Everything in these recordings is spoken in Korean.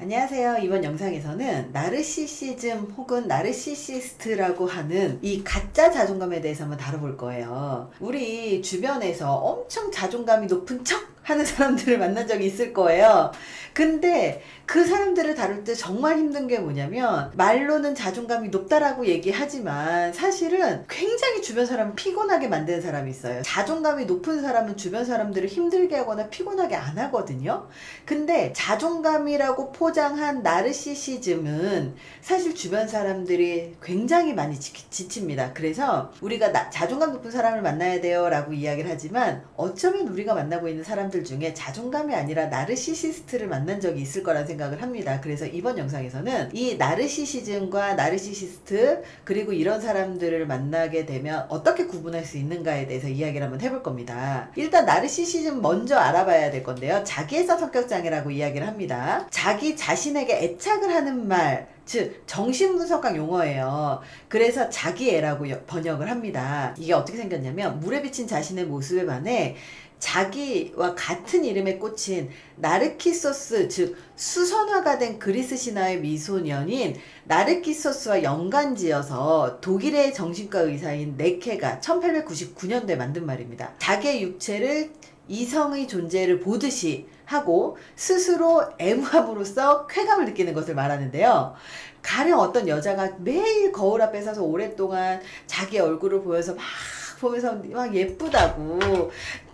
안녕하세요. 이번 영상에서는 나르시시즘 혹은 나르시시스트라고 하는 이 가짜 자존감에 대해서 한번 다뤄볼 거예요. 우리 주변에서 엄청 자존감이 높은 척 하는 사람들을 만난 적이 있을 거예요. 근데 그 사람들을 다룰 때 정말 힘든 게 뭐냐면, 말로는 자존감이 높다라고 얘기하지만 사실은 굉장히 주변 사람을 피곤하게 만드는 사람이 있어요. 자존감이 높은 사람은 주변 사람들을 힘들게 하거나 피곤하게 안 하거든요. 근데 자존감이라고 포장한 나르시시즘은 사실 주변 사람들이 굉장히 많이 지칩니다. 그래서 우리가 자존감 높은 사람을 만나야 돼요 라고 이야기를 하지만, 어쩌면 우리가 만나고 있는 사람들 중에 자존감이 아니라 나르시시스트를 만난 적이 있을 거란 생각을 합니다. 그래서 이번 영상에서는 이 나르시시즘과 나르시시스트, 그리고 이런 사람들을 만나게 되면 어떻게 구분할 수 있는가에 대해서 이야기를 한번 해볼 겁니다. 일단 나르시시즘 먼저 알아봐야 될 건데요. 자기애사 성격장애라고 이야기를 합니다. 자기 자신에게 애착을 하는 말, 즉 정신분석학 용어예요. 그래서 자기애라고 번역을 합니다. 이게 어떻게 생겼냐면, 물에 비친 자신의 모습에 반해 자기와 같은 이름에 꽂힌 나르키소스, 즉 수선화가 된 그리스 신화의 미소년인 나르키소스와 연관지어서 독일의 정신과 의사인 네케가 1899년도에 만든 말입니다. 자기의 육체를 이성의 존재를 보듯이 하고 스스로 애무함으로써 쾌감을 느끼는 것을 말하는데요. 가령 어떤 여자가 매일 거울 앞에 서서 오랫동안 자기 얼굴을 보면서 막 예쁘다고,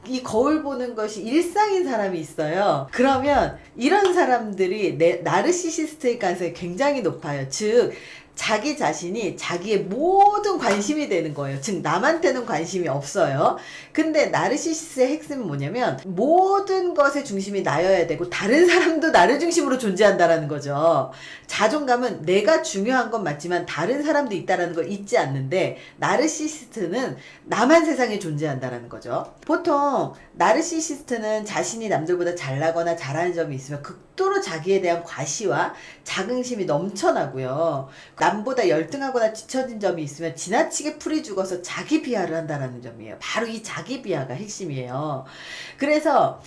이 거울 보는 것이 일상인 사람이 있어요. 그러면 이런 사람들이 나르시시스트의 가능성이 굉장히 높아요. 즉 자기 자신이 자기의 모든 관심이 되는 거예요. 즉 남한테는 관심이 없어요. 근데 나르시시스의 핵심은 뭐냐면, 모든 것의 중심이 나여야 되고 다른 사람도 나를 중심으로 존재한다라는 거죠. 자존감은 내가 중요한 건 맞지만 다른 사람도 있다라는 걸 잊지 않는데, 나르시시스트는 나만 세상에 존재한다라는 거죠. 보통 나르시시스트는 자신이 남들보다 잘나거나 잘하는 점이 있으면 극도로 자기에 대한 과시와 자긍심이 넘쳐나고요. 남보다 열등하거나 뒤처진 점이 있으면 지나치게 풀이 죽어서 자기 비하를 한다는 점이에요. 바로 이 자기 비하가 핵심이에요. 그래서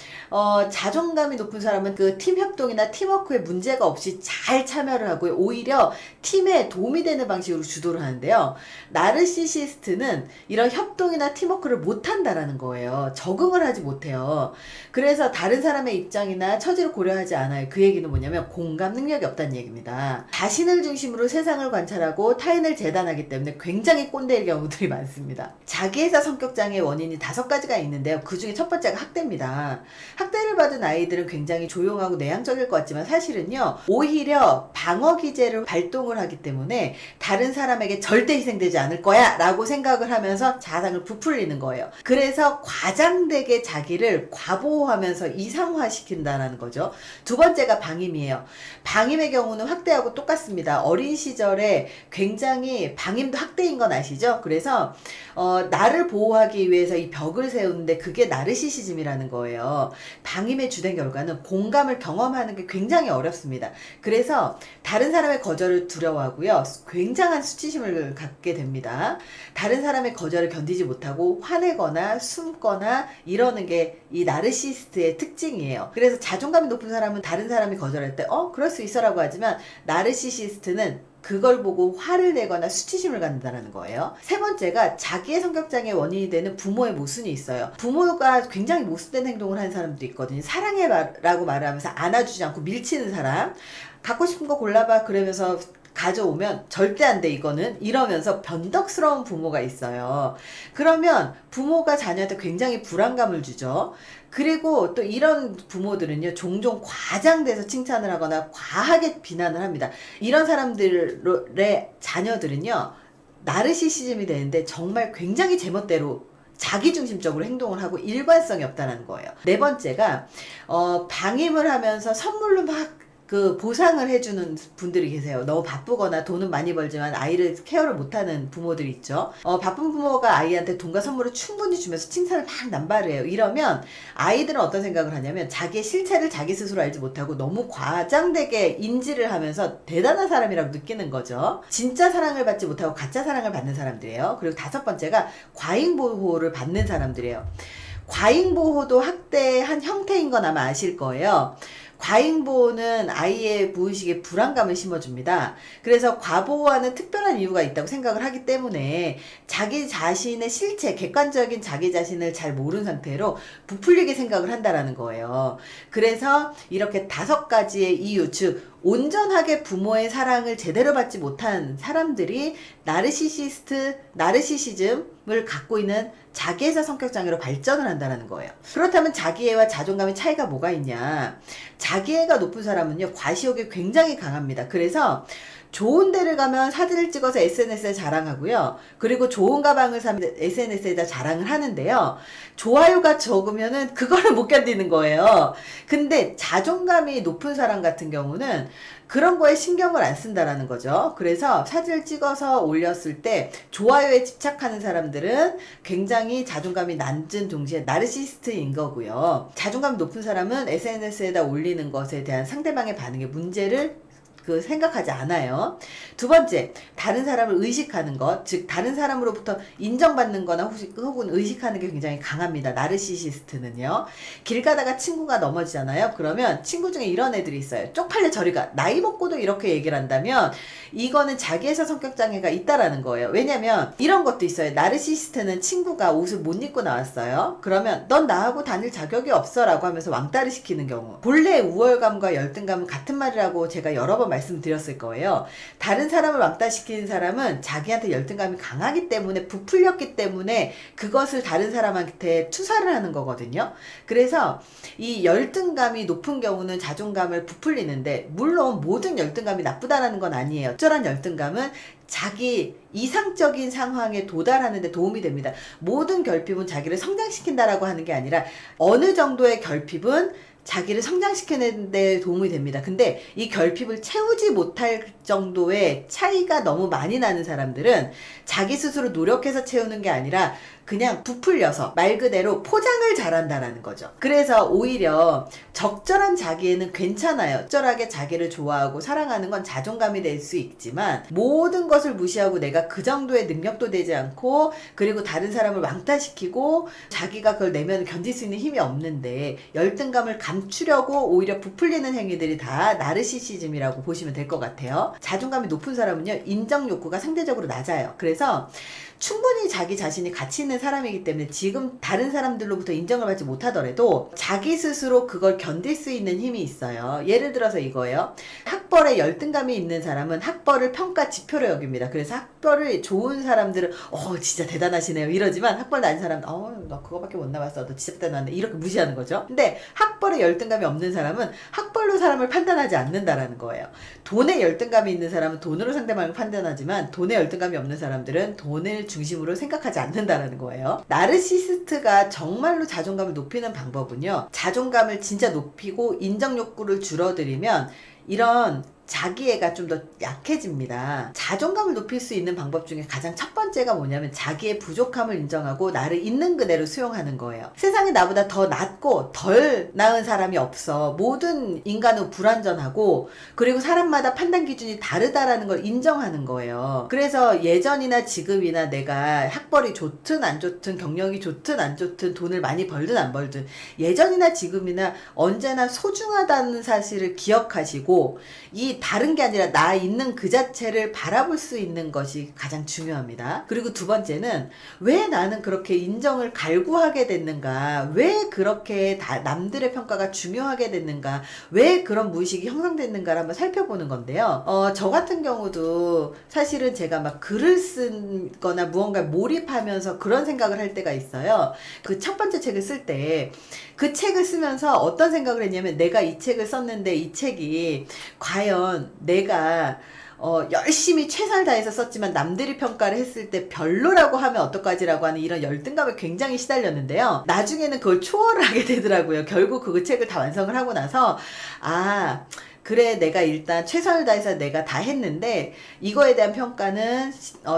자존감이 높은 사람은 그 팀 협동이나 팀워크에 문제가 없이 잘 참여를 하고요. 오히려 팀에 도움이 되는 방식으로 주도를 하는데요. 나르시시스트는 이런 협동이나 팀워크를 못한다라는 거예요. 적응을 하지 못해요. 그래서 다른 사람의 입장이나 처지를 고려하지 않아요. 그 얘기는 뭐냐면 공감 능력이 없다는 얘기입니다. 자신을 중심으로 세상을 관찰하고 타인을 재단하기 때문에 굉장히 꼰대일 경우들이 많습니다. 자기애사 성격장애의 원인이 5가지가 있는데요. 그 중에 첫 번째가 학대입니다. 학대를 받은 아이들은 굉장히 조용하고 내향적일 것 같지만 사실은요, 오히려 방어 기제를 발동을 하기 때문에 다른 사람에게 절대 희생되지 않을 거야 라고 생각을 하면서 자상을 부풀리는 거예요. 그래서 과장되게 자기를 과보호하면서 이상화시킨다는 거죠. 두 번째가 방임이에요. 방임의 경우는 학대하고 똑같습니다. 어린 시절에 굉장히, 방임도 학대인 건 아시죠? 그래서 나를 보호하기 위해서 이 벽을 세우는데 그게 나르시시즘이라는 거예요. 방임의 주된 결과는 공감을 경험하는 게 굉장히 어렵습니다. 그래서 다른 사람의 거절을 두려워하고요. 굉장한 수치심을 갖게 됩니다. 다른 사람의 거절을 견디지 못하고 화내거나 숨거나 이러는 게 이 나르시시스트의 특징이에요. 그래서 자존감이 높은 사람은 다른 사람이 거절할 때 그럴 수 있어 라고 하지만, 나르시시스트는 그걸 보고 화를 내거나 수치심을 갖는다는 거예요. 세 번째가 자기의 성격장애의 원인이 되는 부모의 모순이 있어요. 부모가 굉장히 모순된 행동을 하는 사람도 있거든요. 사랑해라고 말을 하면서 안아주지 않고 밀치는 사람, 갖고 싶은 거 골라봐 그러면서 가져오면 절대 안 돼 이거는 이러면서 변덕스러운 부모가 있어요. 그러면 부모가 자녀한테 굉장히 불안감을 주죠. 그리고 또 이런 부모들은요, 종종 과장돼서 칭찬을 하거나 과하게 비난을 합니다. 이런 사람들의 자녀들은요, 나르시시즘이 되는데 정말 굉장히 제멋대로 자기중심적으로 행동을 하고 일관성이 없다는 거예요. 네 번째가 방임을 하면서 선물로 막 보상을 해주는 분들이 계세요. 너무 바쁘거나 돈은 많이 벌지만 아이를 케어를 못하는 부모들이 있죠. 바쁜 부모가 아이한테 돈과 선물을 충분히 주면서 칭찬을 막 남발을 해요. 이러면 아이들은 어떤 생각을 하냐면, 자기의 실체를 자기 스스로 알지 못하고 너무 과장되게 인지를 하면서 대단한 사람이라고 느끼는 거죠. 진짜 사랑을 받지 못하고 가짜 사랑을 받는 사람들이에요. 그리고 5번째가 과잉보호를 받는 사람들이에요. 과잉보호도 학대의 한 형태인 건 아마 아실 거예요. 과잉보호는 아이의 무의식에 불안감을 심어줍니다. 그래서 과보호와는 특별한 이유가 있다고 생각을 하기 때문에 자기 자신의 실체, 객관적인 자기 자신을 잘 모르는 상태로 부풀리게 생각을 한다라는 거예요. 그래서 이렇게 5가지의 이유, 즉 온전하게 부모의 사랑을 제대로 받지 못한 사람들이 나르시시즘을 갖고 있는 자기애사 성격장애로 발전을 한다는 거예요. 그렇다면 자기애와 자존감의 차이가 뭐가 있냐? 자기애가 높은 사람은요, 과시욕이 굉장히 강합니다. 그래서 좋은 데를 가면 사진을 찍어서 SNS에 자랑하고요. 그리고 좋은 가방을 사면 SNS에다 자랑을 하는데요. 좋아요가 적으면은 그거를 못 견디는 거예요. 근데 자존감이 높은 사람 같은 경우는 그런 거에 신경을 안 쓴다라는 거죠. 그래서 사진을 찍어서 올렸을 때 좋아요에 집착하는 사람들은 굉장히 자존감이 낮은 동시에 나르시시스트인 거고요. 자존감이 높은 사람은 SNS에다 올리는 것에 대한 상대방의 반응에 문제를 생각하지 않아요. 2번째, 다른 사람을 의식하는 것, 즉 다른 사람으로부터 인정받는 거나 혹은 의식하는 게 굉장히 강합니다. 나르시시스트는요. 길 가다가 친구가 넘어지잖아요. 그러면 친구 중에 이런 애들이 있어요. 쪽팔려 저리 가. 나이 먹고도 이렇게 얘기를 한다면 이거는 자기애사 성격장애가 있다라는 거예요. 왜냐면 이런 것도 있어요. 나르시시스트는 친구가 옷을 못 입고 나왔어요. 그러면 넌 나하고 다닐 자격이 없어 라고 하면서 왕따를 시키는 경우. 본래 우월감과 열등감은 같은 말이라고 제가 여러 번 말씀드렸을 거예요. 다른 사람을 왕따시키는 사람은 자기한테 열등감이 강하기 때문에 부풀렸기 때문에 그것을 다른 사람한테 투사를 하는 거거든요. 그래서 이 열등감이 높은 경우는 자존감을 부풀리는데, 물론 모든 열등감이 나쁘다는 건 아니에요. 적절한 열등감은 자기 이상적인 상황에 도달하는 데 도움이 됩니다. 모든 결핍은 자기를 성장시킨다라고 하는 게 아니라 어느 정도의 결핍은 자기를 성장시키는 데 도움이 됩니다. 근데 이 결핍을 채우지 못할 정도의 차이가 너무 많이 나는 사람들은 자기 스스로 노력해서 채우는 게 아니라 그냥 부풀려서 말 그대로 포장을 잘한다라는 거죠. 그래서 오히려 적절한 자기애는 괜찮아요. 적절하게 자기를 좋아하고 사랑하는 건 자존감이 될 수 있지만 모든 것을 무시하고 내가 그 정도의 능력도 되지 않고 그리고 다른 사람을 왕따시키고 자기가 그걸 내면 견딜 수 있는 힘이 없는데 열등감을 감추려고 오히려 부풀리는 행위들이 다 나르시시즘이라고 보시면 될 것 같아요. 자존감이 높은 사람은요, 인정 욕구가 상대적으로 낮아요. 그래서 충분히 자기 자신이 가치 있는 사람이기 때문에 지금 다른 사람들로부터 인정을 받지 못하더라도 자기 스스로 그걸 견딜 수 있는 힘이 있어요. 예를 들어서 이거예요. 학벌에 열등감이 있는 사람은 학벌을 평가 지표로 여깁니다. 그래서 학벌을 좋은 사람들은 진짜 대단하시네요 이러지만 학벌 낮은 사람은 너 그거밖에 못 나왔어, 너 진짜 대단하네, 이렇게 무시하는 거죠. 근데 학벌에 열등감이 없는 사람은 학벌로 사람을 판단하지 않는다라는 거예요. 돈에 열등감이 있는 사람은 돈으로 상대방을 판단하지만 돈에 열등감이 없는 사람들은 돈을 중심으로 생각하지 않는다라는 거예요. 나르시시스트가 정말로 자존감을 높이는 방법은요, 자존감을 진짜 높이고 인정 욕구를 줄어들이면 이런 자기애가 좀 더 약해집니다. 자존감을 높일 수 있는 방법 중에 가장 첫 번째가 뭐냐면 자기의 부족함을 인정하고 나를 있는 그대로 수용하는 거예요. 세상에 나보다 더 낫고 덜 나은 사람이 없어. 모든 인간은 불완전하고 그리고 사람마다 판단 기준이 다르다라는 걸 인정하는 거예요. 그래서 예전이나 지금이나 내가 학벌이 좋든 안 좋든 경력이 좋든 안 좋든 돈을 많이 벌든 안 벌든 예전이나 지금이나 언제나 소중하다는 사실을 기억하시고 이 다른 게 아니라 나 있는 그 자체를 바라볼 수 있는 것이 가장 중요합니다. 그리고 2번째는 왜 나는 그렇게 인정을 갈구하게 됐는가, 왜 그렇게 남들의 평가가 중요하게 됐는가, 왜 그런 무의식이 형성됐는가를 한번 살펴보는 건데요. 저 같은 경우도 사실은 제가 막 글을 쓰거나 무언가 몰입하면서 그런 생각을 할 때가 있어요. 그 첫 번째 책을 쓸 때 그 책을 쓰면서 어떤 생각을 했냐면, 내가 이 책을 썼는데 이 책이 과연 내가 열심히 최선을 다해서 썼지만 남들이 평가를 했을 때 별로라고 하면 어떡하지라고 하는 이런 열등감에 굉장히 시달렸는데요. 나중에는 그걸 초월을 하게 되더라고요. 결국 그 책을 다 완성을 하고 나서 그래, 내가 일단 최선을 다해서 내가 다 했는데 이거에 대한 평가는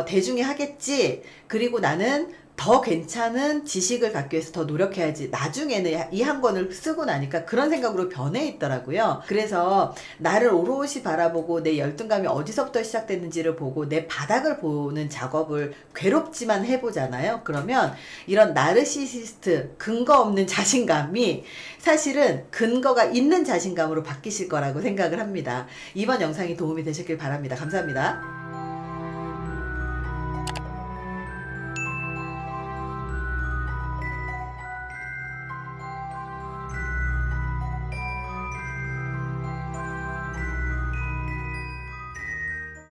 대중이 하겠지. 그리고 나는 더 괜찮은 지식을 갖기 위해서 더 노력해야지. 나중에는 이 한 권을 쓰고 나니까 그런 생각으로 변해 있더라고요. 그래서 나를 오롯이 바라보고 내 열등감이 어디서부터 시작됐는지를 보고 내 바닥을 보는 작업을 괴롭지만 해보잖아요. 그러면 이런 나르시시스트, 근거 없는 자신감이 사실은 근거가 있는 자신감으로 바뀌실 거라고 생각을 합니다. 이번 영상이 도움이 되셨길 바랍니다. 감사합니다.